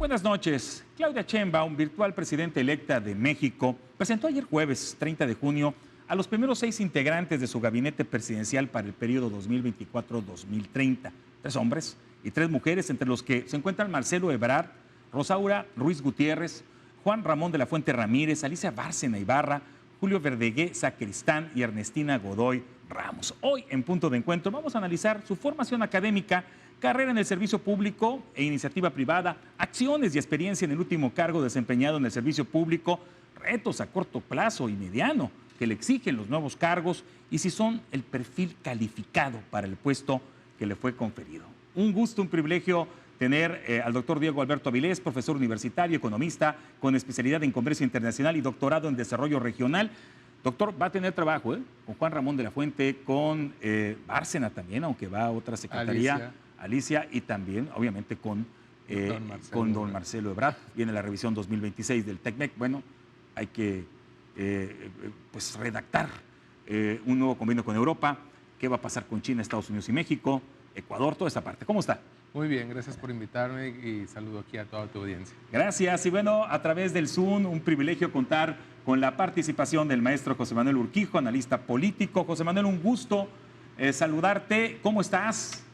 Buenas noches. Claudia Sheinbaum, virtual presidenta electa de México, presentó ayer jueves 30 de junio a los primeros 6 integrantes de su gabinete presidencial para el periodo 2024-2030. 3 hombres y 3 mujeres, entre los que se encuentran Marcelo Ebrard, Rosaura Ruiz Gutiérrez, Juan Ramón de la Fuente Ramírez, Alicia Bárcena Ibarra, Julio Verdegué Sacristán y Ernestina Godoy Ramos. Hoy, en Punto de Encuentro, vamos a analizar su formación académica, carrera en el servicio público e iniciativa privada, acciones y experiencia en el último cargo desempeñado en el servicio público, retos a corto plazo y mediano que le exigen los nuevos cargos y si son el perfil calificado para el puesto que le fue conferido. Un gusto, un privilegio tener al doctor Diego Alberto Avilés, profesor universitario, economista, con especialidad en comercio internacional y doctorado en desarrollo regional. Doctor, va a tener trabajo con Juan Ramón de la Fuente, con Bárcena también, aunque va a otra secretaría, Alicia y también, obviamente, con don Marcelo Ebrard. Viene la revisión 2026 del TECMEC. Bueno, hay que pues redactar un nuevo convenio con Europa. ¿Qué va a pasar con China, Estados Unidos y México? Ecuador, toda esa parte. ¿Cómo está? Muy bien, gracias por invitarme y saludo aquí a toda tu audiencia. Gracias. Y bueno, a través del Zoom, un privilegio contar con la participación del maestro José Manuel Urquijo, analista político. José Manuel, un gusto saludarte. ¿Cómo estás?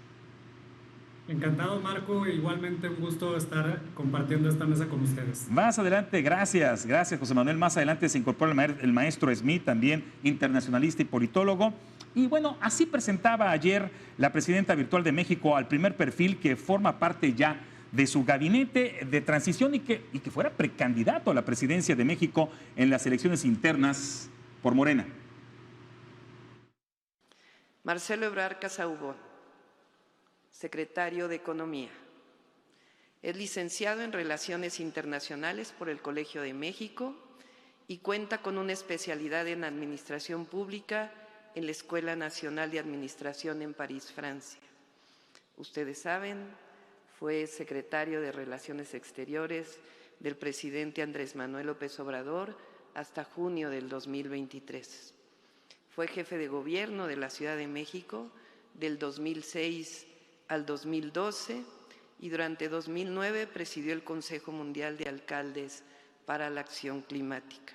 Encantado, Marco. Igualmente un gusto estar compartiendo esta mesa con ustedes. Más adelante, gracias, José Manuel. Más adelante se incorpora el maestro Smith, también internacionalista y politólogo. Y bueno, así presentaba ayer la presidenta virtual de México al primer perfil que forma parte ya de su gabinete de transición y que fuera precandidato a la presidencia de México en las elecciones internas por Morena. Marcelo Ebrard Casaubon, secretario de Economía. Es licenciado en Relaciones Internacionales por el Colegio de México y cuenta con una especialidad en Administración Pública en la Escuela Nacional de Administración en París, Francia. Ustedes saben, fue secretario de Relaciones Exteriores del presidente Andrés Manuel López Obrador hasta junio del 2023. Fue jefe de gobierno de la Ciudad de México del 2006 al 2012 y durante 2009 presidió el Consejo Mundial de Alcaldes para la Acción Climática.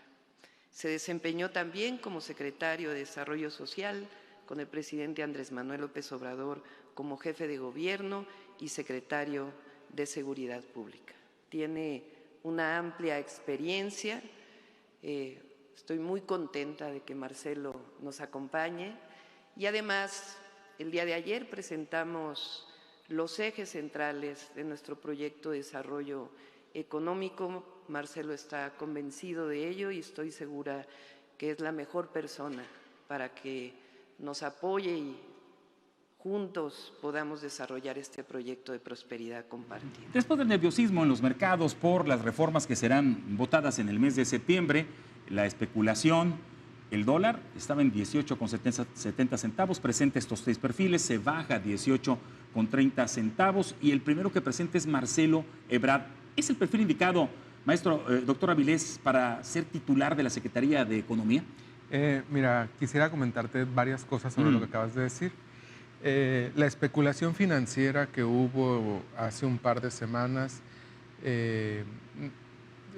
Se desempeñó también como secretario de Desarrollo Social con el presidente Andrés Manuel López Obrador como jefe de gobierno y secretario de Seguridad Pública. Tiene una amplia experiencia. Estoy muy contenta de que Marcelo nos acompañe y además el día de ayer presentamos los ejes centrales de nuestro proyecto de desarrollo económico. Marcelo está convencido de ello y estoy segura que es la mejor persona para que nos apoye y juntos podamos desarrollar este proyecto de prosperidad compartida. Después del nerviosismo en los mercados por las reformas que serán votadas en el mes de septiembre, la especulación, el dólar estaba en 18,70 centavos, presenta estos 3 perfiles, se baja a 18,30 centavos y el primero que presenta es Marcelo Ebrard. ¿Es el perfil indicado, maestro, doctor Avilés, para ser titular de la Secretaría de Economía? Mira, quisiera comentarte varias cosas sobre lo que acabas de decir. La especulación financiera que hubo hace un par de semanas,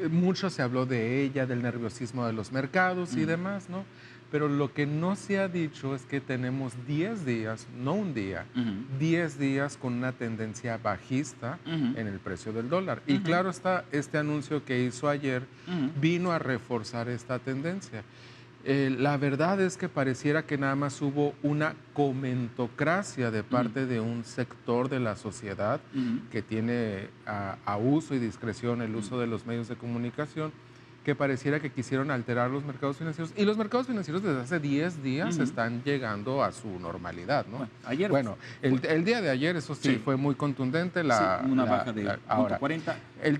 mucho se habló de ella, del nerviosismo de los mercados y demás, ¿no? Pero lo que no se ha dicho es que tenemos 10 días, no un día, 10 días con una tendencia bajista en el precio del dólar. Y claro está, este anuncio que hizo ayer vino a reforzar esta tendencia. La verdad es que pareciera que nada más hubo una comentocracia de parte de un sector de la sociedad que tiene a uso y discreción el uso de los medios de comunicación, que pareciera que quisieron alterar los mercados financieros. Y los mercados financieros desde hace 10 días están llegando a su normalidad, ¿no? Bueno, el día de ayer, eso sí, fue muy contundente. Una baja de 0.40. El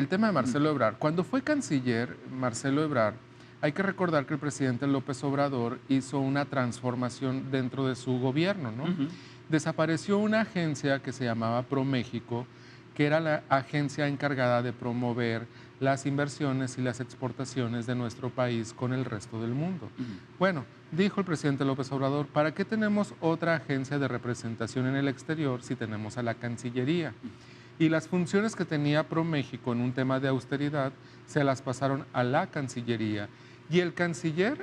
tema de Marcelo Ebrard. Cuando fue canciller, Marcelo Ebrard, hay que recordar que el presidente López Obrador hizo una transformación dentro de su gobierno, ¿no? Desapareció una agencia que se llamaba ProMéxico, que era la agencia encargada de promover las inversiones y las exportaciones de nuestro país con el resto del mundo. Bueno, dijo el presidente López Obrador, ¿para qué tenemos otra agencia de representación en el exterior si tenemos a la Cancillería? Y las funciones que tenía ProMéxico en un tema de austeridad se las pasaron a la Cancillería. Y el canciller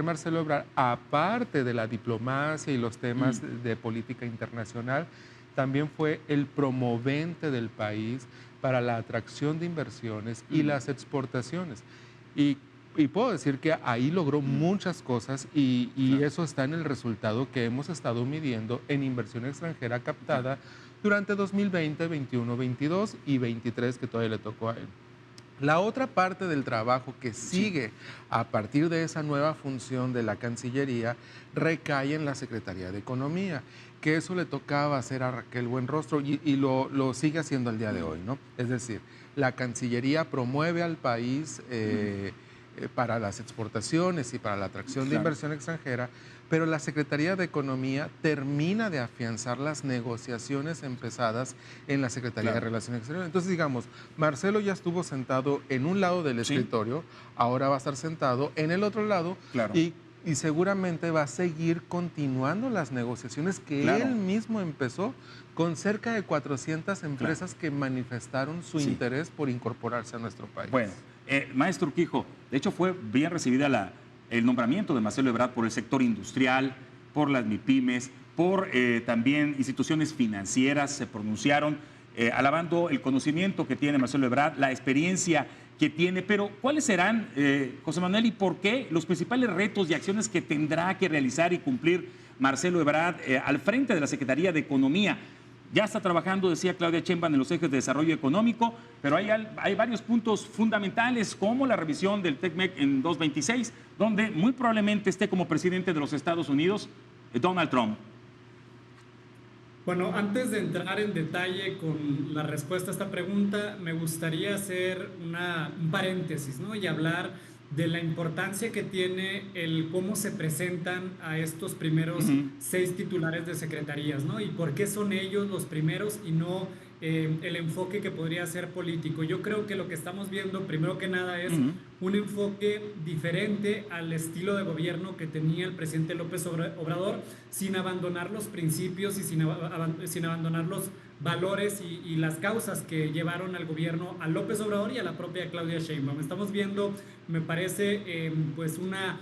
Marcelo Ebrard, aparte de la diplomacia y los temas de política internacional, también fue el promovente del país para la atracción de inversiones y las exportaciones. Y puedo decir que ahí logró muchas cosas y eso está en el resultado que hemos estado midiendo en inversión extranjera captada durante 2020, 21, 22 y 23, que todavía le tocó a él. La otra parte del trabajo que sigue a partir de esa nueva función de la Cancillería recae en la Secretaría de Economía, que eso le tocaba hacer a Raquel Buenrostro y lo sigue haciendo al día de hoy, ¿no? Es decir, la Cancillería promueve al país para las exportaciones y para la atracción de inversión extranjera, pero la Secretaría de Economía termina de afianzar las negociaciones empezadas en la Secretaría de Relaciones Exteriores. Entonces, digamos, Marcelo ya estuvo sentado en un lado del escritorio, ahora va a estar sentado en el otro lado y seguramente va a seguir continuando las negociaciones que él mismo empezó con cerca de 400 empresas que manifestaron su interés por incorporarse a nuestro país. Bueno, maestro Urquijo, de hecho fue bien recibida el nombramiento de Marcelo Ebrard por el sector industrial, por las MIPYMES, por también instituciones financieras se pronunciaron alabando el conocimiento que tiene Marcelo Ebrard, la experiencia que tiene, pero ¿cuáles serán, José Manuel, y por qué los principales retos y acciones que tendrá que realizar y cumplir Marcelo Ebrard al frente de la Secretaría de Economía? Ya está trabajando, decía Claudia Sheinbaum, en los ejes de desarrollo económico, pero hay varios puntos fundamentales, como la revisión del TECMEC en 226, donde muy probablemente esté como presidente de los Estados Unidos Donald Trump. Bueno, antes de entrar en detalle con la respuesta a esta pregunta, me gustaría hacer un paréntesis, ¿no? Y hablar de la importancia que tiene el cómo se presentan a estos primeros 6 titulares de secretarías, ¿no? Y por qué son ellos los primeros y no el enfoque que podría ser político. Yo creo que lo que estamos viendo, primero que nada, es un enfoque diferente al estilo de gobierno que tenía el presidente López Obrador, sin abandonar los principios y sin abandonar los valores y las causas que llevaron al gobierno a López Obrador y a la propia Claudia Sheinbaum. Estamos viendo, me parece, pues una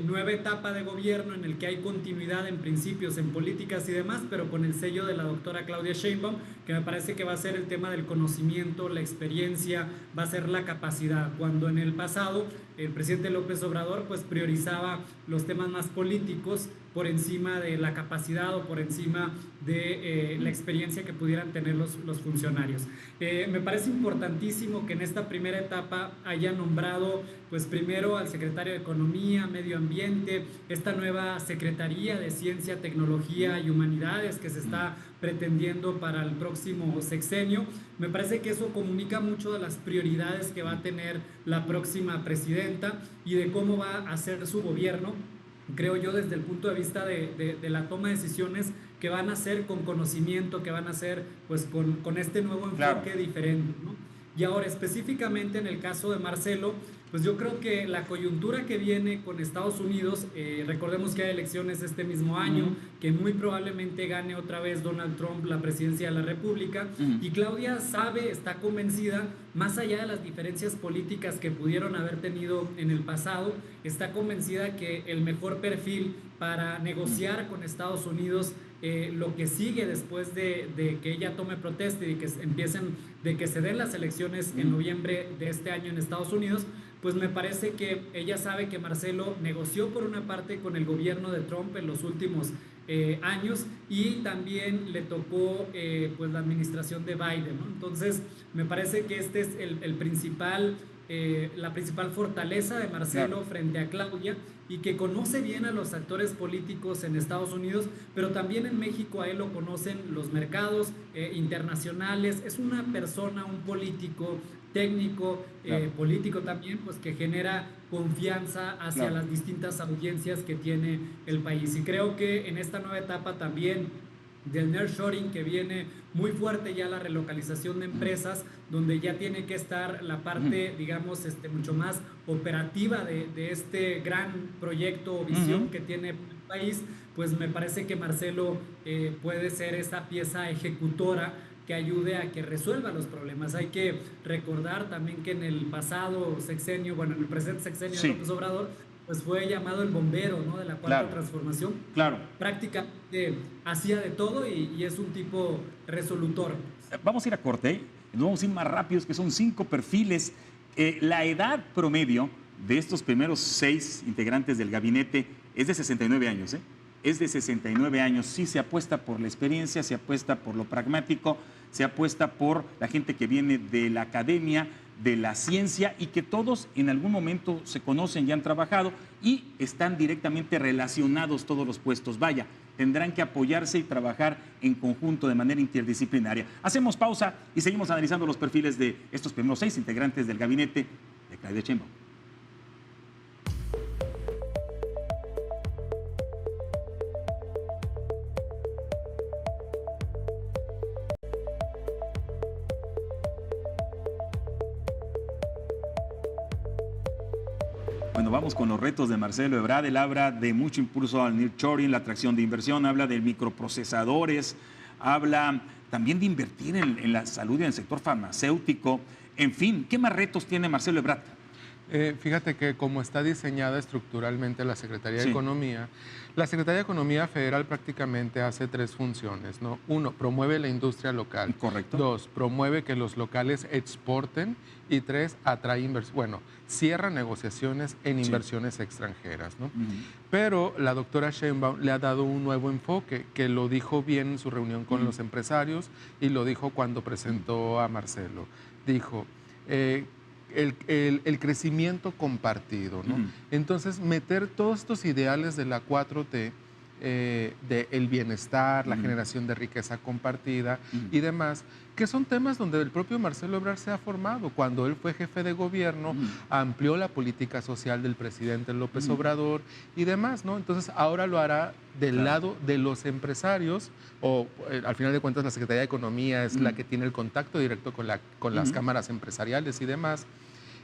nueva etapa de gobierno en el que hay continuidad en principios, en políticas y demás, pero con el sello de la doctora Claudia Sheinbaum, que me parece que va a ser el tema del conocimiento, la experiencia, va a ser la capacidad, cuando en el pasado el presidente López Obrador pues priorizaba los temas más políticos por encima de la capacidad o por encima de la experiencia que pudieran tener los funcionarios. Me parece importantísimo que en esta primera etapa haya nombrado pues primero al secretario de Economía, Medio Ambiente, esta nueva Secretaría de Ciencia, Tecnología y Humanidades que se está pretendiendo para el próximo sexenio. Me parece que eso comunica mucho de las prioridades que va a tener la próxima presidenta y de cómo va a ser su gobierno, creo yo, desde el punto de vista de la toma de decisiones que van a ser con conocimiento, que van a ser pues con este nuevo enfoque diferente, ¿no? Y ahora específicamente en el caso de Marcelo, pues yo creo que la coyuntura que viene con Estados Unidos, recordemos que hay elecciones este mismo año, que muy probablemente gane otra vez Donald Trump la presidencia de la República, y Claudia sabe, está convencida, más allá de las diferencias políticas que pudieron haber tenido en el pasado, está convencida que el mejor perfil para negociar con Estados Unidos lo que sigue después de que ella tome protesta y de que se den las elecciones en noviembre de este año en Estados Unidos, pues me parece que ella sabe que Marcelo negoció por una parte con el gobierno de Trump en los últimos años y también le tocó pues la administración de Biden, ¿no? Entonces me parece que este es la principal fortaleza de Marcelo frente a Claudia, y que conoce bien a los actores políticos en Estados Unidos, pero también en México a él lo conocen los mercados internacionales. Es una persona, un político técnico, político también, pues que genera confianza hacia las distintas audiencias que tiene el país. Y creo que en esta nueva etapa también del nearshoring, que viene muy fuerte ya la relocalización de empresas, donde ya tiene que estar la parte, digamos, mucho más operativa de este gran proyecto o visión que tiene el país, pues me parece que Marcelo puede ser esa pieza ejecutora que ayude a que resuelva los problemas. Hay que recordar también que en el pasado sexenio, bueno, en el presente sexenio de López Obrador, pues fue llamado el bombero, ¿no?, de la cuarta transformación. Claro. Prácticamente hacía de todo y es un tipo resolutor. Vamos a ir a corte, nos vamos a ir más rápidos, que son 5 perfiles. La edad promedio de estos primeros 6 integrantes del gabinete es de 69 años, ¿eh? Es de 69 años. Sí se apuesta por la experiencia, se apuesta por lo pragmático, se apuesta por la gente que viene de la academia, de la ciencia, y que todos en algún momento se conocen y han trabajado y están directamente relacionados todos los puestos. Vaya, tendrán que apoyarse y trabajar en conjunto de manera interdisciplinaria. Hacemos pausa y seguimos analizando los perfiles de estos primeros 6 integrantes del gabinete de Claudia Sheinbaum. Bueno, vamos con los retos de Marcelo Ebrard. Él habla de mucho impulso al nearshoring, la atracción de inversión, habla de microprocesadores, habla también de invertir en la salud y en el sector farmacéutico. En fin, ¿qué más retos tiene Marcelo Ebrard? Fíjate que como está diseñada estructuralmente la Secretaría de Economía, la Secretaría de Economía Federal prácticamente hace 3 funciones, ¿no? 1, promueve la industria local. Correcto. 2, promueve que los locales exporten. Y 3, atrae inversión. Bueno, cierra negociaciones en inversiones extranjeras, ¿no? Pero la doctora Sheinbaum le ha dado un nuevo enfoque, que lo dijo bien en su reunión con los empresarios y lo dijo cuando presentó a Marcelo. Dijo, el crecimiento compartido, ¿no? Entonces, meter todos estos ideales de la 4T, del bienestar, la generación de riqueza compartida y demás, que son temas donde el propio Marcelo Ebrard se ha formado. Cuando él fue jefe de gobierno, amplió la política social del presidente López Obrador y demás, ¿no? Entonces, ahora lo hará del lado de los empresarios, o al final de cuentas la Secretaría de Economía es la que tiene el contacto directo con las cámaras empresariales y demás.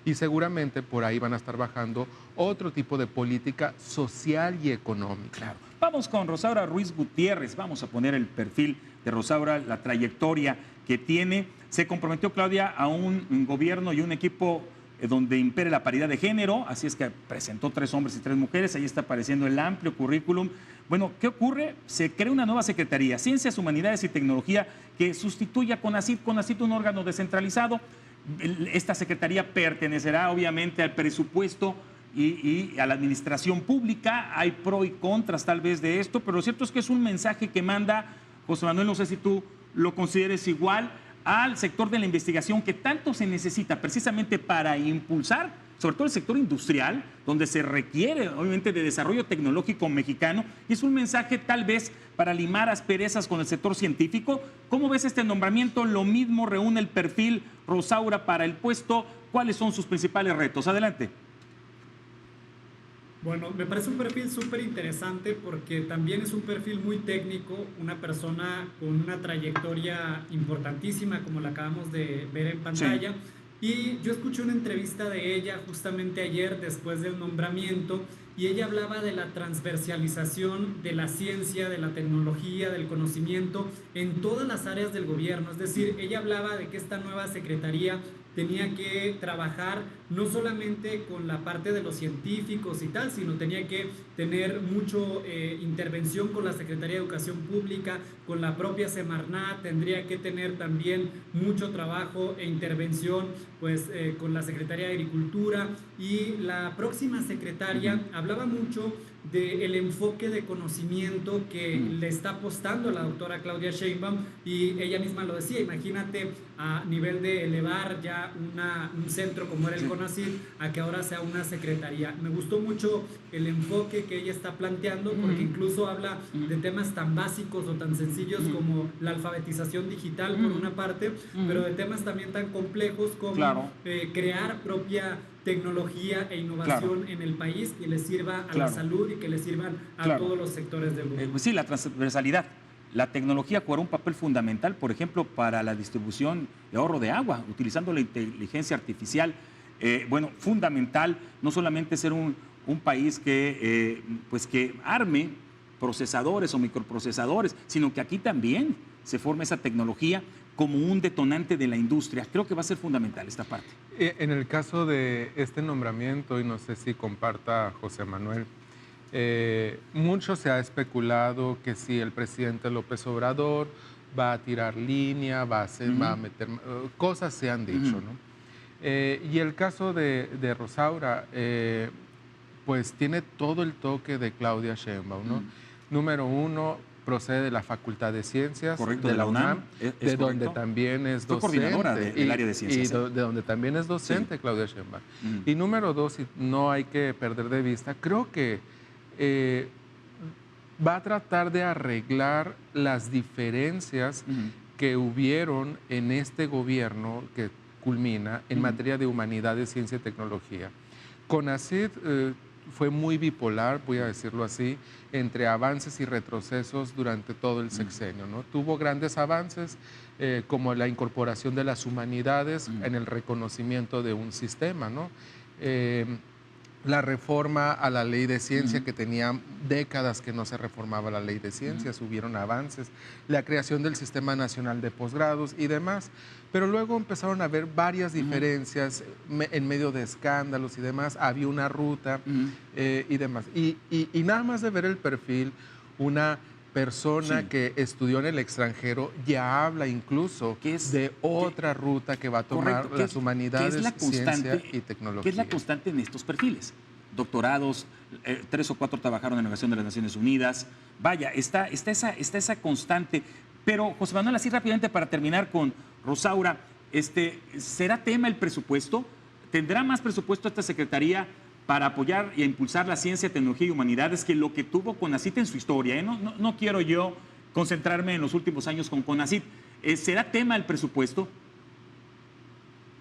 Y seguramente por ahí van a estar bajando otro tipo de política social y económica. Claro. Vamos con Rosaura Ruiz Gutiérrez. Vamos a poner el perfil de Rosaura, la trayectoria que tiene. Se comprometió Claudia a un gobierno y un equipo donde impere la paridad de género, así es que presentó 3 hombres y 3 mujeres. Ahí está apareciendo el amplio currículum. Bueno, ¿qué ocurre? Se crea una nueva Secretaría, Ciencias, Humanidades y Tecnología, que sustituye a CONACYT. CONACYT, un órgano descentralizado. Esta secretaría pertenecerá obviamente al presupuesto y a la administración pública. Hay pro y contras tal vez de esto, pero lo cierto es que es un mensaje que manda, José Manuel, no sé si tú lo consideres igual, al sector de la investigación que tanto se necesita precisamente para impulsar, sobre todo el sector industrial, donde se requiere obviamente de desarrollo tecnológico mexicano, y es un mensaje tal vez para limar asperezas con el sector científico. ¿Cómo ves este nombramiento? Lo mismo reúne el perfil Rosaura para el puesto. ¿Cuáles son sus principales retos? Adelante. Bueno, me parece un perfil súper interesante porque también es un perfil muy técnico, una persona con una trayectoria importantísima como la acabamos de ver en pantalla. Sí. Y yo escuché una entrevista de ella justamente ayer después del nombramiento y ella hablaba de la transversalización de la ciencia, de la tecnología, del conocimiento en todas las áreas del gobierno. Es decir, ella hablaba de que esta nueva secretaría tenía que trabajar no solamente con la parte de los científicos y tal, sino tenía que tener mucho intervención con la Secretaría de Educación Pública, con la propia Semarnat, tendría que tener también mucho trabajo e intervención pues, con la Secretaría de Agricultura, y la próxima secretaria hablaba mucho del enfoque de conocimiento que le está apostando la doctora Claudia Sheinbaum, y ella misma lo decía, imagínate a nivel de elevar ya un centro como era el CONACYT a que ahora sea una secretaría. Me gustó mucho el enfoque que ella está planteando porque incluso habla de temas tan básicos o tan sencillos como la alfabetización digital por una parte, pero de temas también tan complejos como crear propia tecnología e innovación en el país que le sirva a la salud y que le sirvan a todos los sectores del gobierno. Sí, la transversalidad. La tecnología jugará un papel fundamental, por ejemplo, para la distribución y ahorro de agua, utilizando la inteligencia artificial. Bueno, fundamental, no solamente ser un país que, pues que arme procesadores o microprocesadores, sino que aquí también se forma esa tecnología como un detonante de la industria. Creo que va a ser fundamental esta parte. En el caso de este nombramiento, y no sé si comparta José Manuel, mucho se ha especulado que si el presidente López Obrador va a tirar línea, va a meter... cosas se han dicho, ¿no? Y el caso de Rosaura, pues tiene todo el toque de Claudia Sheinbaum, ¿no? Número uno, procede de la Facultad de Ciencias, correcto, de la UNAM, de donde también es docente. Fue coordinadora del área de ciencias. Y de donde también es docente, Claudia Sheinbaum. Y número dos, y no hay que perder de vista, creo que va a tratar de arreglar las diferencias que hubieron en este gobierno que culmina en materia de humanidades, ciencia y tecnología. CONACYT fue muy bipolar, voy a decirlo así, entre avances y retrocesos durante todo el sexenio, ¿no? Tuvo grandes avances, como la incorporación de las humanidades en el reconocimiento de un sistema, ¿no? La reforma a la ley de ciencia, que tenía décadas que no se reformaba la ley de ciencias, hubieron avances, la creación del Sistema Nacional de Posgrados y demás, pero luego empezaron a haber varias diferencias en medio de escándalos y demás, había una ruta y demás. Y nada más de ver el perfil, una persona que estudió en el extranjero ya habla incluso de otra ruta que va a tomar las humanidades, ciencia y tecnología. ¿Qué es la constante en estos perfiles? Doctorados, 3 o 4 trabajaron en la Organización de las Naciones Unidas. Vaya, está esa constante. Pero, José Manuel, así rápidamente para terminar con Rosaura, ¿será tema el presupuesto? ¿Tendrá más presupuesto esta secretaría para apoyar y impulsar la ciencia, tecnología y humanidades que lo que tuvo CONACYT en su historia? No quiero yo concentrarme en los últimos años con CONACYT. ¿Será tema el presupuesto?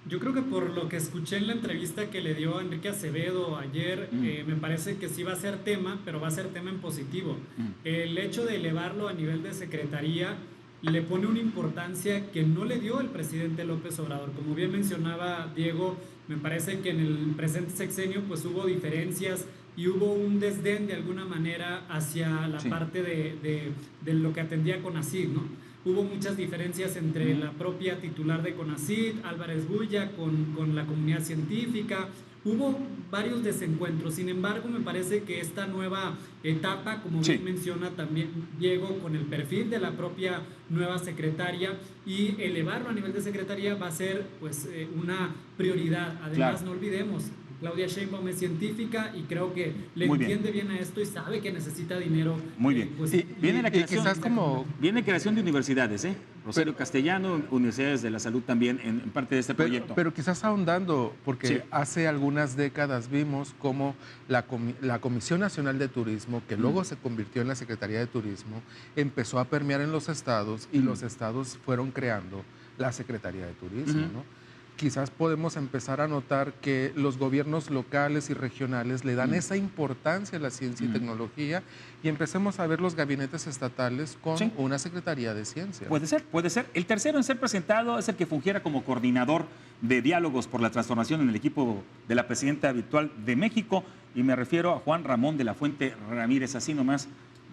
Yo creo que por lo que escuché en la entrevista que le dio Enrique Acevedo ayer, me parece que sí va a ser tema, pero va a ser tema en positivo. El hecho de elevarlo a nivel de secretaría le pone una importancia que no le dio el presidente López Obrador. Como bien mencionaba Diego, me parece que en el presente sexenio pues hubo diferencias y hubo un desdén de alguna manera hacia la parte de lo que atendía CONACYT, ¿no? Hubo muchas diferencias entre la propia titular de CONACYT, Álvarez Bulla, con la comunidad científica. Hubo varios desencuentros. Sin embargo, me parece que esta nueva etapa, como bien menciona también Diego, con el perfil de la propia nueva secretaria y elevarlo a nivel de secretaría va a ser pues una prioridad. Además, no olvidemos, Claudia Sheinbaum es científica y creo que le entiende bien a esto y sabe que necesita dinero. Muy bien. Pues, viene la creación, quizás viene creación de universidades, Rosario Castellano, universidades de la salud también en parte de este proyecto. Pero quizás ahondando, porque hace algunas décadas vimos cómo la Comisión Nacional de Turismo, que luego se convirtió en la Secretaría de Turismo, empezó a permear en los estados y los estados fueron creando la Secretaría de Turismo, ¿no? Quizás podemos empezar a notar que los gobiernos locales y regionales le dan esa importancia a la ciencia y tecnología y empecemos a ver los gabinetes estatales con una Secretaría de Ciencia. Puede ser. El tercero en ser presentado es el que fungiera como coordinador de diálogos por la transformación en el equipo de la presidenta virtual de México, y me refiero a Juan Ramón de la Fuente Ramírez, así nomás,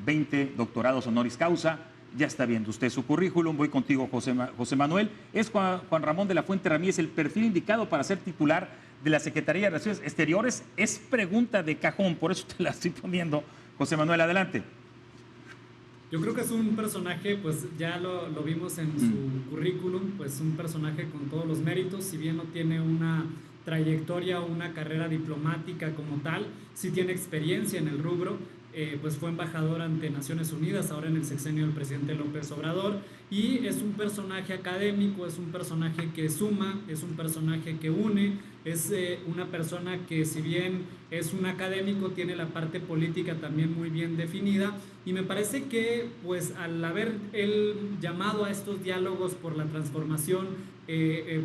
20 doctorados honoris causa. Ya está viendo usted su currículum. Voy contigo, José Manuel. ¿Es Juan Ramón de la Fuente Ramírez el perfil indicado para ser titular de la Secretaría de Relaciones Exteriores? Es pregunta de cajón, por eso te la estoy poniendo. José Manuel, adelante. Yo creo que es un personaje, pues ya lo vimos en su currículum, pues un personaje con todos los méritos, si bien no tiene una trayectoria o una carrera diplomática como tal, sí tiene experiencia en el rubro. Pues fue embajador ante Naciones Unidas, ahora en el sexenio del presidente López Obrador, y es un personaje académico, es un personaje que suma, es un personaje que une, es una persona que, si bien es un académico, tiene la parte política también muy bien definida, y me parece que pues al haber él llamado a estos diálogos por la transformación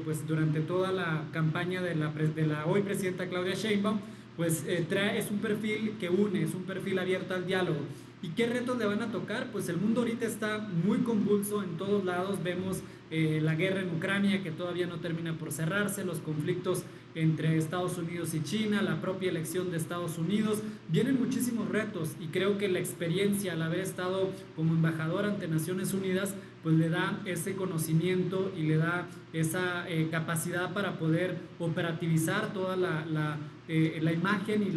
pues durante toda la campaña de la hoy presidenta Claudia Sheinbaum, pues es un perfil que une, es un perfil abierto al diálogo. ¿Y qué retos le van a tocar? Pues el mundo ahorita está muy convulso en todos lados. Vemos la guerra en Ucrania, que todavía no termina por cerrarse, los conflictos entre Estados Unidos y China, la propia elección de Estados Unidos. Vienen muchísimos retos y creo que la experiencia al haber estado como embajador ante Naciones Unidas pues le da ese conocimiento y le da esa capacidad para poder operativizar toda la imagen y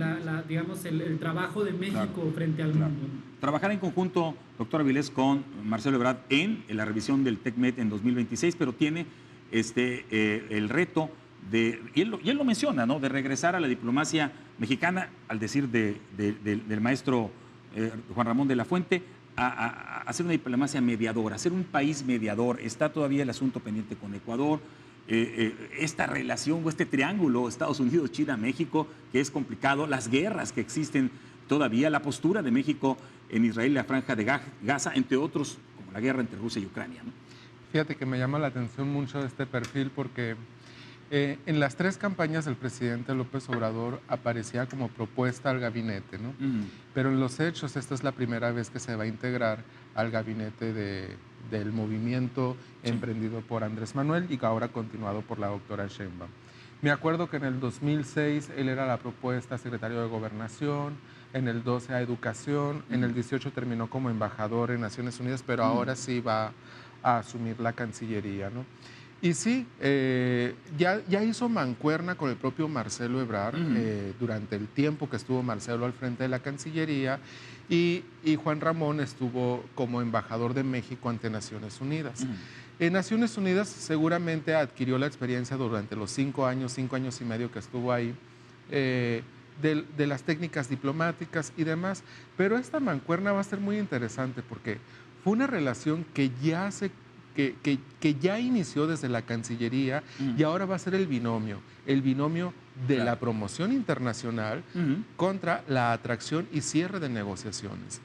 digamos, el trabajo de México frente al mundo. Trabajar en conjunto, doctor Avilés, con Marcelo Ebrard en la revisión del TECMEC en 2026, pero tiene el reto y él lo menciona, ¿no?, de regresar a la diplomacia mexicana, al decir del maestro Juan Ramón de la Fuente, a hacer una diplomacia mediadora, a ser un país mediador. Está todavía el asunto pendiente con Ecuador, esta relación o este triángulo Estados Unidos, China, México, que es complicado, las guerras que existen todavía, la postura de México en Israel y la Franja de Gaza, entre otros, como la guerra entre Rusia y Ucrania, ¿no? Fíjate que me llama la atención mucho este perfil porque en las 3 campañas del presidente López Obrador aparecía como propuesta al gabinete, ¿no? Pero en los hechos esta es la primera vez que se va a integrar al gabinete del movimiento emprendido por Andrés Manuel y que ahora continuado por la doctora Sheinbaum. Me acuerdo que en el 2006 él era la propuesta secretario de Gobernación, en el 12 a Educación, en el 18 terminó como embajador en Naciones Unidas, pero ahora sí va a asumir la Cancillería, ¿no? Y sí, ya hizo mancuerna con el propio Marcelo Ebrard durante el tiempo que estuvo Marcelo al frente de la Cancillería y Juan Ramón estuvo como embajador de México ante Naciones Unidas. En Naciones Unidas seguramente adquirió la experiencia durante los 5 años y medio que estuvo ahí, de las técnicas diplomáticas y demás, pero esta mancuerna va a ser muy interesante porque fue una relación que ya inició desde la Cancillería y ahora va a ser el binomio de la promoción internacional contra la atracción y cierre de negociaciones.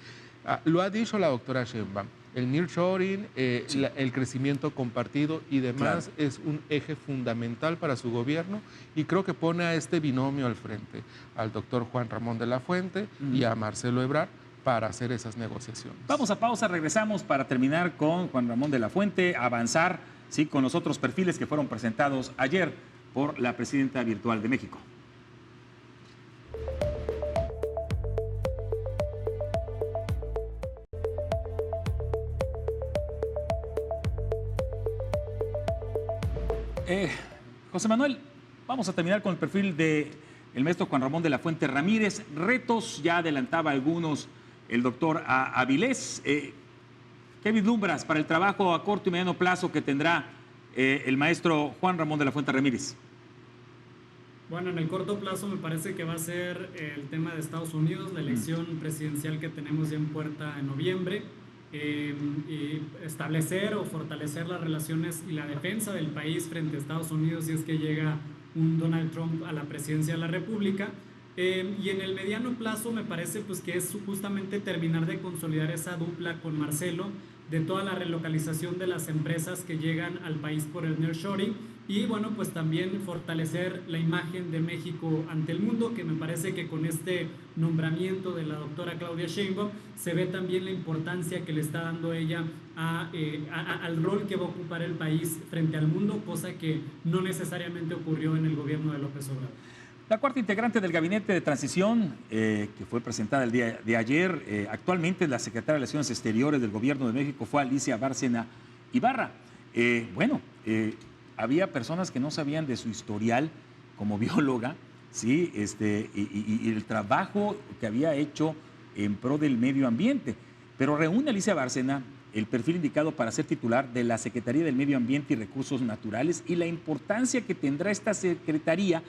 Lo ha dicho la doctora Sheinbaum, el nearshoring, el crecimiento compartido y demás es un eje fundamental para su gobierno y creo que pone a este binomio al frente, al doctor Juan Ramón de la Fuente y a Marcelo Ebrard, para hacer esas negociaciones. Vamos a pausa, regresamos para terminar con Juan Ramón de la Fuente, avanzar ¿sí?, con los otros perfiles que fueron presentados ayer por la presidenta virtual de México. José Manuel, vamos a terminar con el perfil del maestro Juan Ramón de la Fuente Ramírez. Retos, ya adelantaba algunos el doctor Avilés. ¿Qué vislumbras para el trabajo a corto y mediano plazo que tendrá el maestro Juan Ramón de la Fuente Ramírez? Bueno, en el corto plazo me parece que va a ser el tema de Estados Unidos, la elección presidencial que tenemos ya en puerta en noviembre, y establecer o fortalecer las relaciones y la defensa del país frente a Estados Unidos si es que llega un Donald Trump a la presidencia de la República. Y en el mediano plazo me parece pues que es justamente terminar de consolidar esa dupla con Marcelo de toda la relocalización de las empresas que llegan al país por el nearshoring y bueno, pues también fortalecer la imagen de México ante el mundo, que me parece que con este nombramiento de la doctora Claudia Sheinbaum se ve también la importancia que le está dando ella al rol que va a ocupar el país frente al mundo, cosa que no necesariamente ocurrió en el gobierno de López Obrador. La cuarta integrante del gabinete de transición, que fue presentada el día de ayer, actualmente la secretaria de Relaciones Exteriores del Gobierno de México, fue Alicia Bárcena Ibarra. Había personas que no sabían de su historial como bióloga, ¿sí? Y el trabajo que había hecho en pro del medio ambiente. Pero reúne Alicia Bárcena el perfil indicado para ser titular de la Secretaría del Medio Ambiente y Recursos Naturales y la importancia que tendrá esta secretaría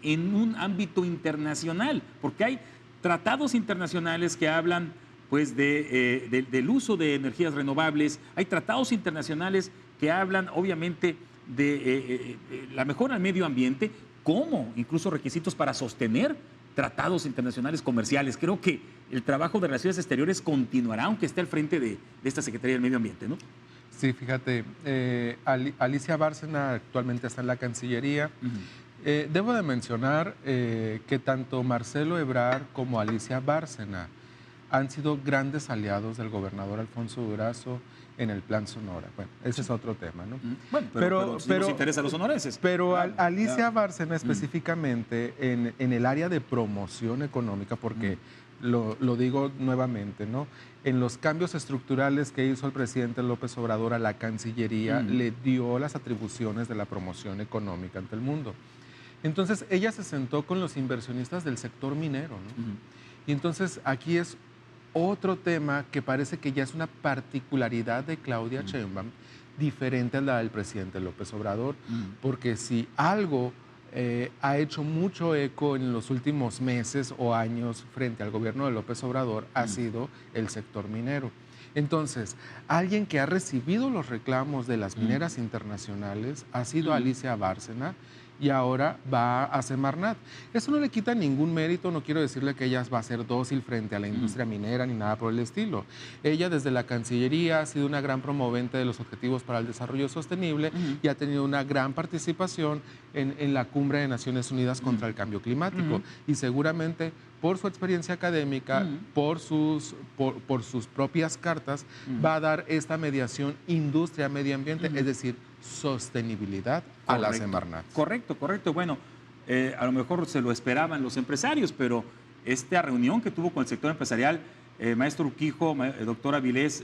en un ámbito internacional, porque hay tratados internacionales que hablan pues, del uso de energías renovables, hay tratados internacionales que hablan obviamente de la mejora al medio ambiente, como incluso requisitos para sostener tratados internacionales comerciales. Creo que el trabajo de Relaciones Exteriores continuará, aunque esté al frente de esta Secretaría del Medio Ambiente, ¿no? Sí, fíjate, Alicia Bárcena actualmente está en la Cancillería. Debo de mencionar que tanto Marcelo Ebrard como Alicia Bárcena han sido grandes aliados del gobernador Alfonso Durazo en el Plan Sonora. Bueno, ese es otro tema, ¿no? Bueno, pero sí nos interesa a los sonorenses. Pero Alicia Bárcena específicamente en el área de promoción económica, porque lo digo nuevamente, ¿no? En los cambios estructurales que hizo el presidente López Obrador a la Cancillería, le dio las atribuciones de la promoción económica ante el mundo. Entonces, ella se sentó con los inversionistas del sector minero, ¿no? Y entonces, aquí es otro tema que parece que ya es una particularidad de Claudia Sheinbaum, diferente a la del presidente López Obrador, porque si algo ha hecho mucho eco en los últimos meses o años frente al gobierno de López Obrador ha sido el sector minero. Entonces, alguien que ha recibido los reclamos de las mineras internacionales ha sido Alicia Bárcena, y ahora va a Semarnat. Eso no le quita ningún mérito, no quiero decirle que ella va a ser dócil frente a la industria minera ni nada por el estilo. Ella desde la Cancillería ha sido una gran promovente de los Objetivos para el Desarrollo Sostenible y ha tenido una gran participación en la Cumbre de Naciones Unidas contra el Cambio Climático. Y seguramente por su experiencia académica, por sus propias cartas, va a dar esta mediación industria-medio ambiente, es decir, sostenibilidad a la Semarnat. Correcto. Bueno, a lo mejor se lo esperaban los empresarios, pero esta reunión que tuvo con el sector empresarial, maestro Urquijo, doctora Avilés,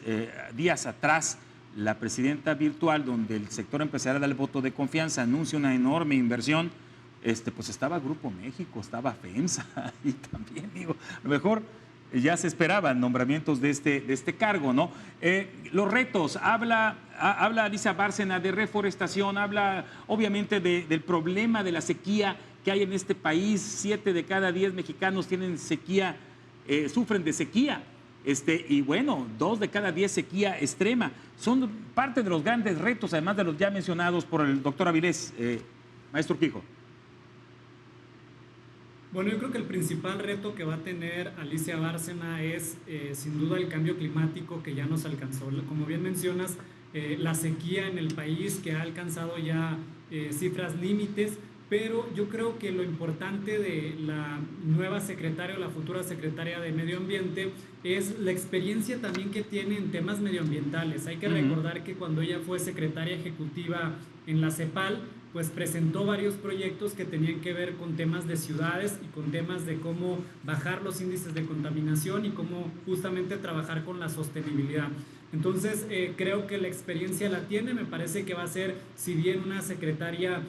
días atrás, la presidenta virtual, donde el sector empresarial da el voto de confianza, anuncia una enorme inversión, pues estaba Grupo México, estaba FEMSA, y también digo, a lo mejor ya se esperaban nombramientos de este cargo, ¿no? Los retos, habla Alicia Bárcena de reforestación, habla obviamente del problema de la sequía que hay en este país. 7 de cada 10 mexicanos tienen sequía, sufren de sequía. Y bueno, 2 de cada 10 sequía extrema. Son parte de los grandes retos, además de los ya mencionados por el doctor Avilés. Maestro Urquijo. Bueno, yo creo que el principal reto que va a tener Alicia Bárcena es sin duda el cambio climático que ya nos alcanzó. Como bien mencionas, la sequía en el país que ha alcanzado ya cifras límites, pero yo creo que lo importante de la nueva secretaria o la futura secretaria de Medio Ambiente es la experiencia también que tiene en temas medioambientales. Hay que recordar que cuando ella fue secretaria ejecutiva en la CEPAL, pues presentó varios proyectos que tenían que ver con temas de ciudades y con temas de cómo bajar los índices de contaminación y cómo justamente trabajar con la sostenibilidad. Entonces, creo que la experiencia la tiene, me parece que va a ser, si bien una secretaria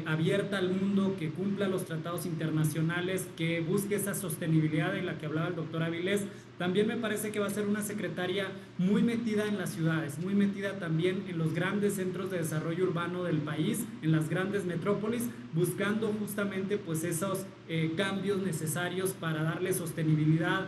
abierta al mundo, que cumpla los tratados internacionales, que busque esa sostenibilidad de la que hablaba el doctor Avilés, también me parece que va a ser una secretaria muy metida en las ciudades, muy metida también en los grandes centros de desarrollo urbano del país, en las grandes metrópolis, buscando justamente pues esos cambios necesarios para darle sostenibilidad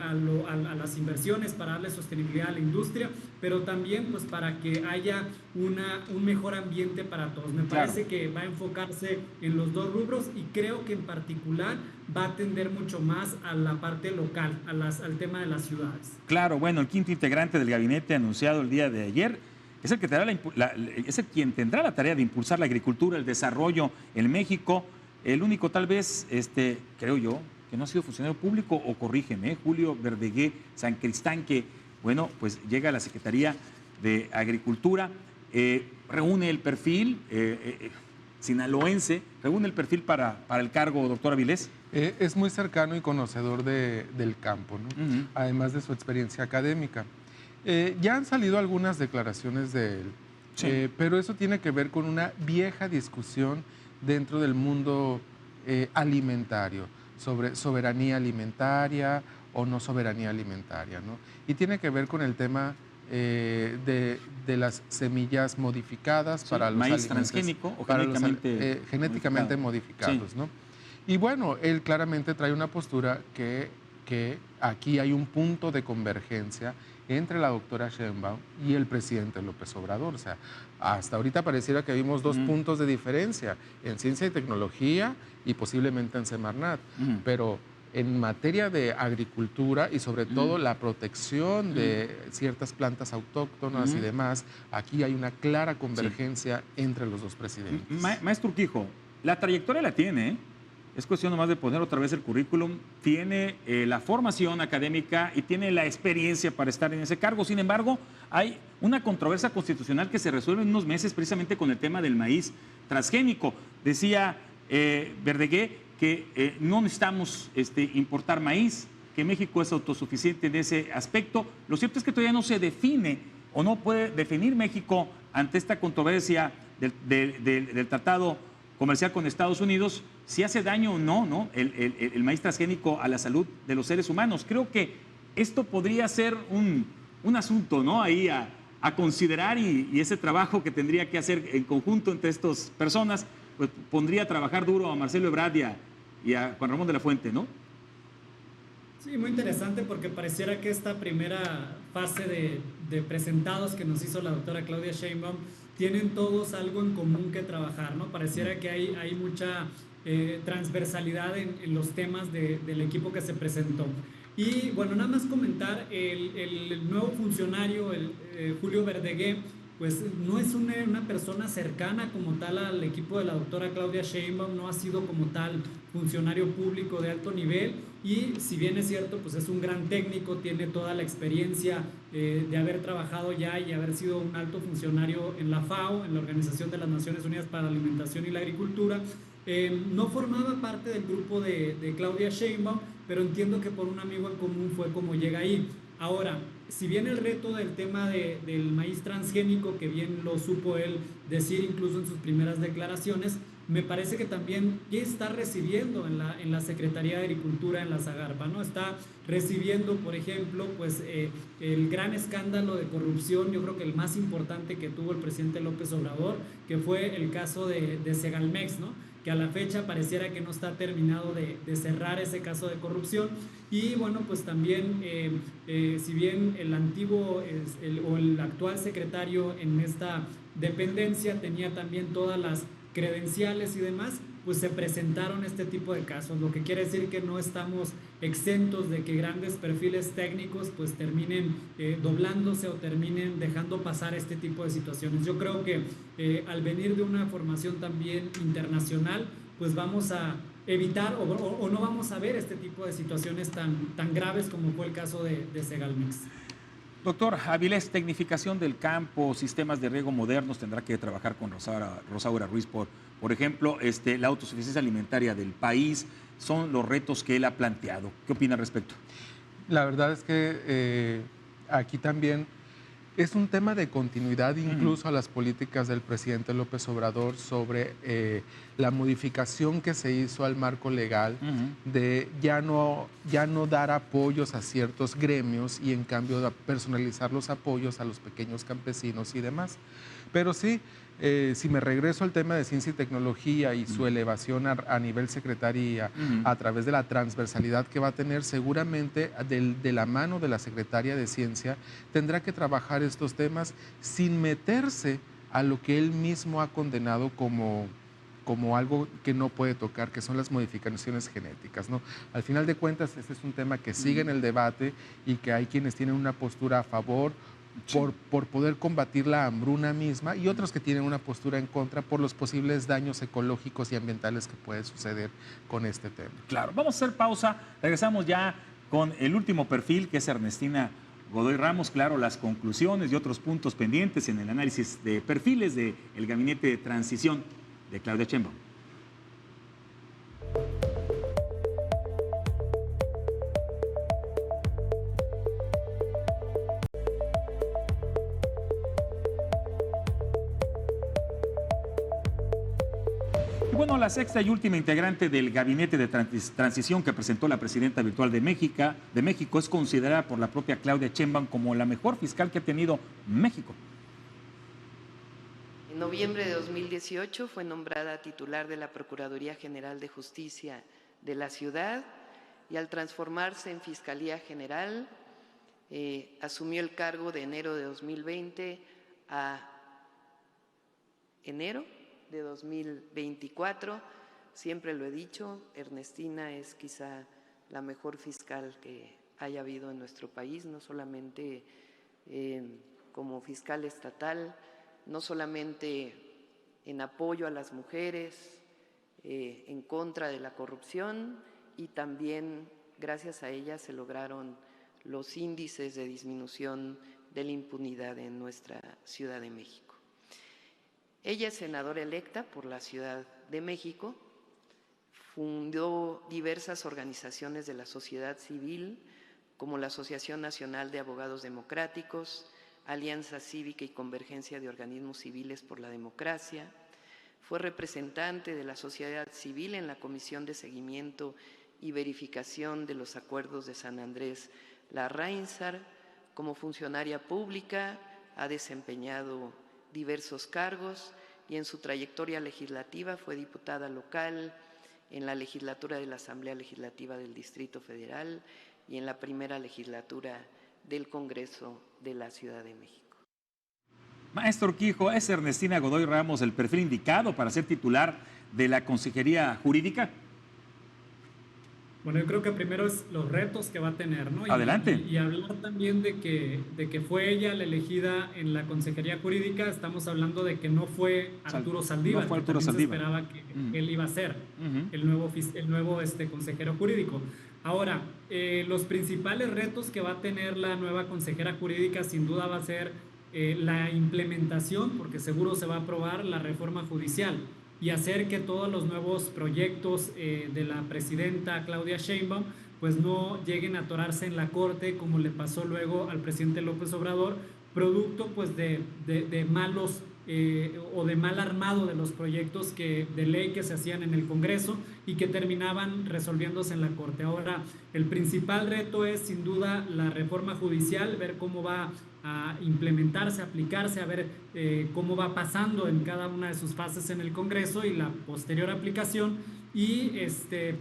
a las inversiones, para darle sostenibilidad a la industria, pero también pues para que haya un mejor ambiente para todos. Me parece que va a enfocarse en los dos rubros y creo que en particular va a atender mucho más a la parte local, al tema de las ciudades. Claro, bueno, el quinto integrante del gabinete anunciado el día de ayer es el quien tendrá la tarea de impulsar la agricultura, el desarrollo en México. El único tal vez, creo yo, que no ha sido funcionario público, o corrígeme, Julio Verdegué Sancristán, que, bueno, pues llega a la Secretaría de Agricultura, reúne el perfil sinaloense, reúne el perfil para el cargo, doctor Avilés. Es muy cercano y conocedor del campo, ¿no? Además de su experiencia académica. Ya han salido algunas declaraciones de él, pero eso tiene que ver con una vieja discusión dentro del mundo alimentario, sobre soberanía alimentaria o no soberanía alimentaria, ¿no? Y tiene que ver con el tema de las semillas modificadas para los maíz alimentos, transgénico o para genéticamente modificados, ¿no? Y bueno, él claramente trae una postura que aquí hay un punto de convergencia entre la doctora Sheinbaum y el presidente López Obrador. O sea, hasta ahorita pareciera que vimos dos puntos de diferencia, en ciencia y tecnología y posiblemente en Semarnat, pero en materia de agricultura y sobre todo la protección de ciertas plantas autóctonas y demás, aquí hay una clara convergencia entre los dos presidentes. Maestro Urquijo, la trayectoria la tiene, ¿eh? Es cuestión nomás de poner otra vez el currículum. Tiene la formación académica y tiene la experiencia para estar en ese cargo. Sin embargo, hay una controversia constitucional que se resuelve en unos meses precisamente con el tema del maíz transgénico. Decía Verdegué que no necesitamos importar maíz, que México es autosuficiente en ese aspecto. Lo cierto es que todavía no se define o no puede definir México ante esta controversia del tratado comercial con Estados Unidos, si hace daño o no, el maíz transgénico a la salud de los seres humanos. Creo que esto podría ser un asunto, ¿no? Ahí a considerar, y ese trabajo que tendría que hacer en conjunto entre estas personas, pues pondría a trabajar duro a Marcelo Ebrard y a Juan Ramón de la Fuente, ¿no? Sí, muy interesante porque pareciera que esta primera fase de presentados que nos hizo la doctora Claudia Sheinbaum tienen todos algo en común que trabajar, ¿no? Pareciera que hay mucha transversalidad en los temas del equipo que se presentó. Y bueno, nada más comentar, el nuevo funcionario, Julio Verdegué, pues no es una persona cercana como tal al equipo de la doctora Claudia Sheinbaum, no ha sido como tal funcionario público de alto nivel, y si bien es cierto, pues es un gran técnico, tiene toda la experiencia de haber trabajado ya y haber sido un alto funcionario en la FAO, en la Organización de las Naciones Unidas para la Alimentación y la Agricultura. No formaba parte del grupo de Claudia Sheinbaum, pero entiendo que por un amigo en común fue como llega ahí. Ahora, si bien el reto del tema del maíz transgénico, que bien lo supo él decir incluso en sus primeras declaraciones, me parece que también ya está recibiendo en la Secretaría de Agricultura, en la Zagarpa, ¿no? Está recibiendo, por ejemplo, pues el gran escándalo de corrupción, yo creo que el más importante que tuvo el presidente López Obrador, que fue el caso de Segalmex, ¿no? Que a la fecha pareciera que no está terminado de cerrar ese caso de corrupción. Y bueno, pues también, si bien el antiguo o el actual secretario en esta dependencia tenía también todas las credenciales y demás, pues se presentaron este tipo de casos, lo que quiere decir que no estamos exentos de que grandes perfiles técnicos pues terminen doblándose o terminen dejando pasar este tipo de situaciones. Yo creo que al venir de una formación también internacional, pues vamos a evitar o no vamos a ver este tipo de situaciones tan graves como fue el caso de Segalmex. Doctor Avilés, tecnificación del campo, sistemas de riego modernos, tendrá que trabajar con Rosaura Ruiz, por ejemplo, la autosuficiencia alimentaria del país, son los retos que él ha planteado. ¿Qué opina al respecto? La verdad es que aquí también es un tema de continuidad incluso a las políticas del presidente López Obrador sobre la modificación que se hizo al marco legal de ya no dar apoyos a ciertos gremios y en cambio personalizar los apoyos a los pequeños campesinos y demás. Pero sí, si me regreso al tema de ciencia y tecnología y su elevación a nivel secretaría a través de la transversalidad que va a tener, seguramente de la mano de la secretaria de Ciencia tendrá que trabajar estos temas sin meterse a lo que él mismo ha condenado como algo que no puede tocar, que son las modificaciones genéticas, ¿no? Al final de cuentas, este es un tema que sigue en el debate y que hay quienes tienen una postura a favor por poder combatir la hambruna misma y otros que tienen una postura en contra por los posibles daños ecológicos y ambientales que puede suceder con este tema. Claro, vamos a hacer pausa, regresamos ya con el último perfil, que es Ernestina Godoy Ramos, claro, las conclusiones y otros puntos pendientes en el análisis de perfiles del Gabinete de Transición de Claudia Sheinbaum. Y bueno, la sexta y última integrante del Gabinete de Transición que presentó la presidenta virtual de México es considerada por la propia Claudia Sheinbaum como la mejor fiscal que ha tenido México. En noviembre de 2018 fue nombrada titular de la Procuraduría General de Justicia de la ciudad y al transformarse en Fiscalía General, asumió el cargo de enero de 2020 a enero de 2024. Siempre lo he dicho, Ernestina es quizá la mejor fiscal que haya habido en nuestro país, no solamente como fiscal estatal, no solamente en apoyo a las mujeres, en contra de la corrupción, y también gracias a ella se lograron los índices de disminución de la impunidad en nuestra Ciudad de México. Ella es senadora electa por la Ciudad de México, Fundó diversas organizaciones de la sociedad civil, como la Asociación Nacional de Abogados Democráticos, Alianza Cívica y Convergencia de Organismos Civiles por la Democracia. Fue representante de la sociedad civil en la Comisión de Seguimiento y Verificación de los Acuerdos de San Andrés Larrainzar. Como funcionaria pública ha desempeñado diversos cargos y en su trayectoria legislativa fue diputada local en la legislatura de la Asamblea Legislativa del Distrito Federal y en la primera legislatura del Congreso de la Ciudad de México. Maestro Urquijo, ¿es Ernestina Godoy Ramos el perfil indicado para ser titular de la Consejería Jurídica? Bueno, yo creo que primero es los retos que va a tener, ¿no? Adelante. Y hablar también de que fue ella la elegida en la Consejería Jurídica. Estamos hablando de que no fue Arturo Saldívar. No fue Arturo que Saldívar. Se esperaba que él iba a ser el nuevo consejero jurídico. Ahora, los principales retos que va a tener la nueva consejera jurídica sin duda va a ser la implementación, porque seguro se va a aprobar la reforma judicial, y hacer que todos los nuevos proyectos de la presidenta Claudia Sheinbaum pues no lleguen a atorarse en la Corte, como le pasó luego al presidente López Obrador, producto pues de malos o de mal armado de los proyectos de ley que se hacían en el Congreso y que terminaban resolviéndose en la Corte. Ahora, el principal reto es sin duda la reforma judicial, ver cómo va a implementarse, aplicarse, a ver cómo va pasando en cada una de sus fases en el Congreso y la posterior aplicación y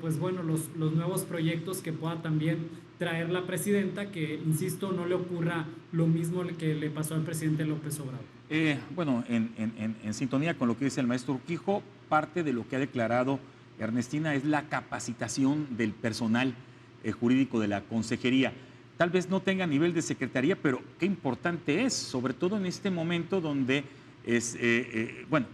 pues bueno, los nuevos proyectos que pueda también traer la presidenta, que insisto, no le ocurra lo mismo que le pasó al presidente López Obrador. Bueno, en sintonía con lo que dice el maestro Urquijo, parte de lo que ha declarado Ernestina es la capacitación del personal jurídico de la consejería. Tal vez no tenga nivel de secretaría, pero qué importante es, sobre todo en este momento donde bueno,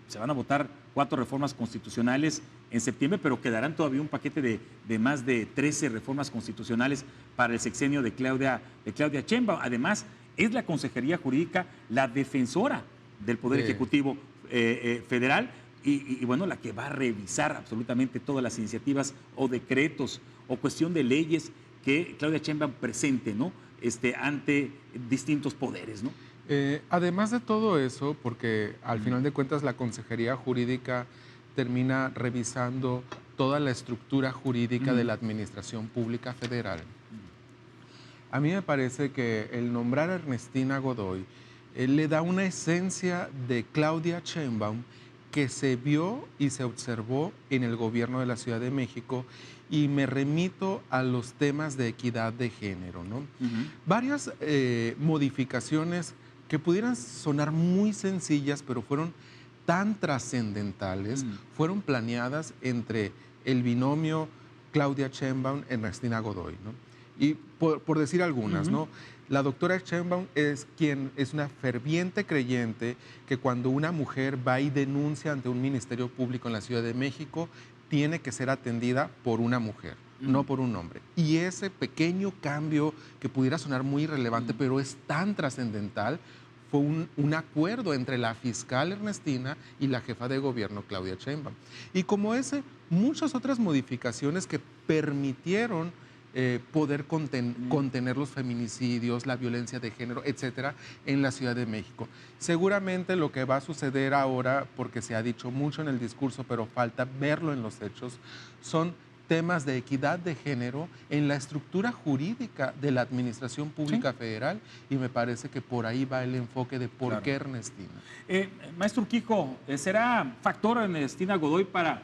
se van a votar 4 reformas constitucionales en septiembre, pero quedarán todavía un paquete de más de 13 reformas constitucionales para el sexenio de Claudia Sheinbaum. Además, es la Consejería Jurídica la defensora del Poder Ejecutivo Federal y bueno, la que va a revisar absolutamente todas las iniciativas o decretos o cuestión de leyes que Claudia Sheinbaum presente, ¿no? Ante distintos poderes, ¿no? Además de todo eso, porque al final de cuentas la Consejería Jurídica termina revisando toda la estructura jurídica de la Administración Pública Federal. A mí me parece que el nombrar a Ernestina Godoy le da una esencia de Claudia Sheinbaum que se vio y se observó en el gobierno de la Ciudad de México, y me remito a los temas de equidad de género, ¿no? Varias modificaciones que pudieran sonar muy sencillas, pero fueron tan trascendentales, fueron planeadas entre el binomio Claudia Sheinbaum y Ernestina Godoy, ¿no? Y por decir algunas, ¿no? La doctora Sheinbaum es una ferviente creyente que cuando una mujer va y denuncia ante un ministerio público en la Ciudad de México, tiene que ser atendida por una mujer, no por un hombre. Y ese pequeño cambio que pudiera sonar muy irrelevante, pero es tan trascendental, fue un acuerdo entre la fiscal Ernestina y la jefa de gobierno Claudia Sheinbaum. Y como ese, muchas otras modificaciones que permitieron poder contener los feminicidios, la violencia de género, etcétera, en la Ciudad de México. Seguramente lo que va a suceder ahora, porque se ha dicho mucho en el discurso, pero falta verlo en los hechos, son temas de equidad de género en la estructura jurídica de la Administración Pública Federal, y me parece que por ahí va el enfoque de por qué Ernestina. Maestro Urquijo, ¿será factor Ernestina Godoy para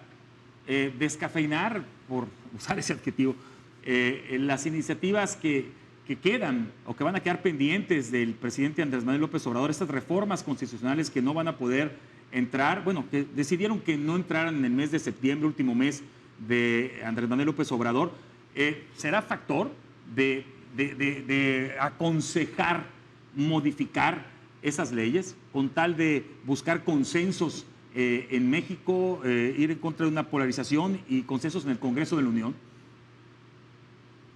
descafeinar, por usar ese adjetivo, las iniciativas que quedan o que van a quedar pendientes del presidente Andrés Manuel López Obrador, estas reformas constitucionales que no van a poder entrar, bueno, que decidieron que no entraran en el mes de septiembre, último mes de Andrés Manuel López Obrador? ¿Será factor de aconsejar modificar esas leyes con tal de buscar consensos en México, ir en contra de una polarización y consensos en el Congreso de la Unión?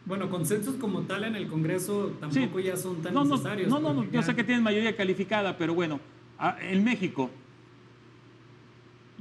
Bueno, consensos como tal en el Congreso tampoco ya son tan necesarios. No, yo sé que tienen mayoría calificada, pero bueno, en México.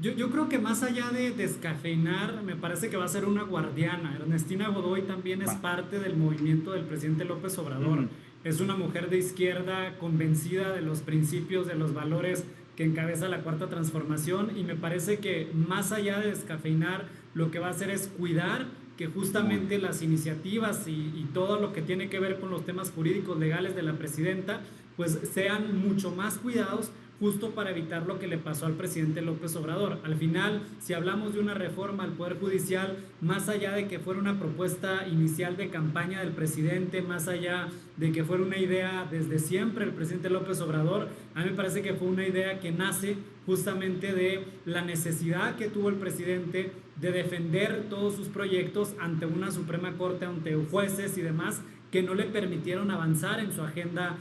Yo creo que más allá de descafeinar, me parece que va a ser una guardiana. Ernestina Godoy también es parte del movimiento del presidente López Obrador. Es una mujer de izquierda convencida de los principios, de los valores que encabeza la Cuarta Transformación, y me parece que más allá de descafeinar, lo que va a hacer es cuidar que justamente las iniciativas y todo lo que tiene que ver con los temas jurídicos legales de la presidenta pues sean mucho más cuidados, justo para evitar lo que le pasó al presidente López Obrador. Al final, si hablamos de una reforma al Poder Judicial, más allá de que fuera una propuesta inicial de campaña del presidente, más allá de que fuera una idea desde siempre el presidente López Obrador, a mí me parece que fue una idea que nace justamente de la necesidad que tuvo el presidente de defender todos sus proyectos ante una Suprema Corte, ante jueces y demás, que no le permitieron avanzar en su agenda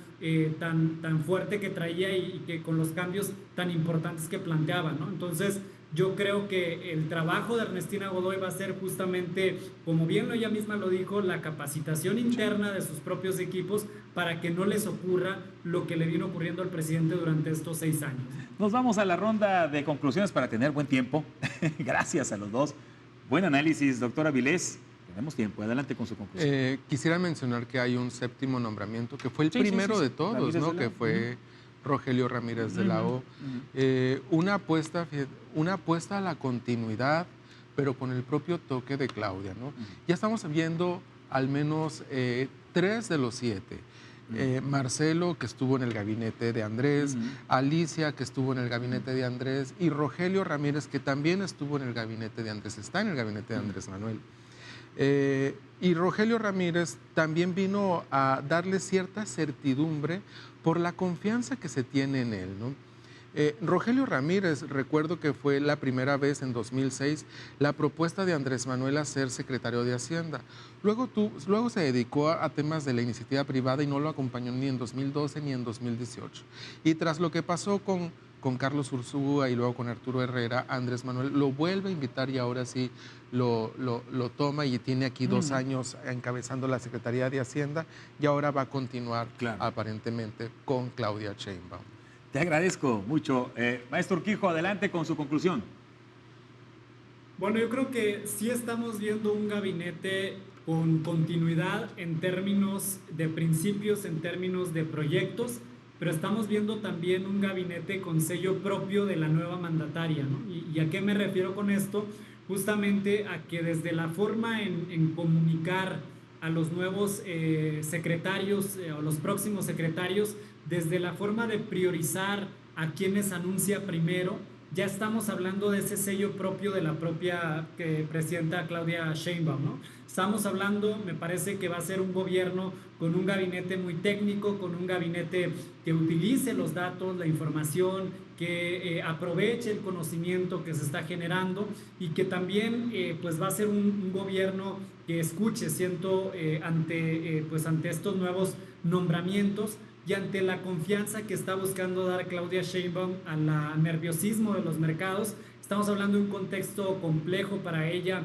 tan fuerte que traía y que con los cambios tan importantes que planteaba, ¿no? Entonces, yo creo que el trabajo de Ernestina Godoy va a ser justamente, como bien ella misma lo dijo, la capacitación interna de sus propios equipos para que no les ocurra lo que le vino ocurriendo al presidente durante estos 6 años. Nos vamos a la ronda de conclusiones para tener buen tiempo. Gracias a los dos. Buen análisis, doctor Avilés. Tenemos tiempo, adelante con su conclusión. Quisiera mencionar que hay un 7º nombramiento, que fue el primero de todos, ¿no? Que fue Rogelio Ramírez de la O. Una apuesta a la continuidad, pero con el propio toque de Claudia, ¿no? Ya estamos viendo al menos 3 de los 7. Marcelo, que estuvo en el gabinete de Andrés, Alicia, que estuvo en el gabinete de Andrés, y Rogelio Ramírez, que también estuvo en el gabinete de Andrés, está en el gabinete de Andrés Manuel. Y Rogelio Ramírez también vino a darle cierta certidumbre por la confianza que se tiene en él, ¿no? Rogelio Ramírez, recuerdo que fue la primera vez en 2006 la propuesta de Andrés Manuel a ser secretario de Hacienda. Luego se dedicó a temas de la iniciativa privada y no lo acompañó ni en 2012 ni en 2018. Y tras lo que pasó con Carlos Ursúa y luego con Arturo Herrera, Andrés Manuel lo vuelve a invitar y ahora sí lo toma y tiene aquí 2 años encabezando la Secretaría de Hacienda y ahora va a continuar aparentemente con Claudia Sheinbaum. Te agradezco mucho. Maestro Urquijo, adelante con su conclusión. Bueno, yo creo que sí estamos viendo un gabinete con continuidad en términos de principios, en términos de proyectos, pero estamos viendo también un gabinete con sello propio de la nueva mandataria, ¿no? ¿Y a qué me refiero con esto? Justamente a que desde la forma en comunicar a los nuevos secretarios o los próximos secretarios, desde la forma de priorizar a quienes anuncia primero, ya estamos hablando de ese sello propio de la propia presidenta Claudia Sheinbaum, ¿no? Estamos hablando, me parece que va a ser un gobierno con un gabinete muy técnico, con un gabinete que utilice los datos, la información, que aproveche el conocimiento que se está generando y que también pues va a ser un gobierno que escuche, siento, ante estos nuevos nombramientos y ante la confianza que está buscando dar Claudia Sheinbaum al nerviosismo de los mercados. Estamos hablando de un contexto complejo para ella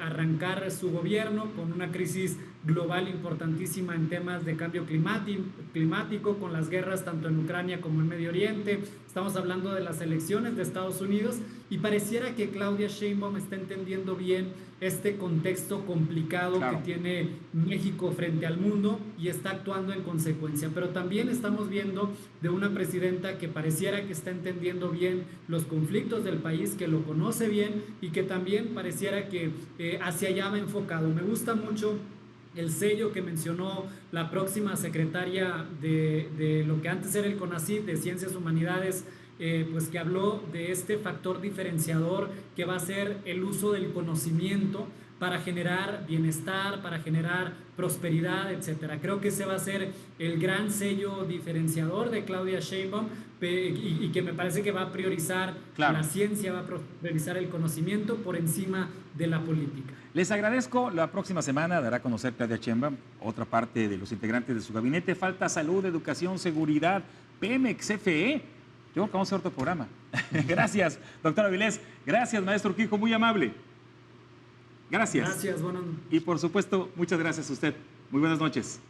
arrancar su gobierno con una crisis global importantísima en temas de cambio climático, con las guerras tanto en Ucrania como en Medio Oriente. Estamos hablando de las elecciones de Estados Unidos y pareciera que Claudia Sheinbaum está entendiendo bien este contexto complicado que tiene México frente al mundo y está actuando en consecuencia. Pero también estamos viendo de una presidenta que pareciera que está entendiendo bien los conflictos del país, que lo conoce bien y que también pareciera que hacia allá va enfocado. Me gusta mucho el sello que mencionó la próxima secretaria de lo que antes era el CONACYT, de Ciencias Humanidades, pues que habló de este factor diferenciador que va a ser el uso del conocimiento para generar bienestar, para generar prosperidad, etcétera. Creo que ese va a ser el gran sello diferenciador de Claudia Sheinbaum y que me parece que va a priorizar la ciencia, va a priorizar el conocimiento por encima de la política. Les agradezco. La próxima semana dará a conocer Claudia Sheinbaum otra parte de los integrantes de su gabinete. Falta salud, educación, seguridad, Pemex, CFE. Yo creo que vamos a hacer otro programa. Gracias, doctor Avilés. Gracias, maestro Urquijo, muy amable. Gracias. Gracias, buenas noches. Y por supuesto, muchas gracias a usted. Muy buenas noches.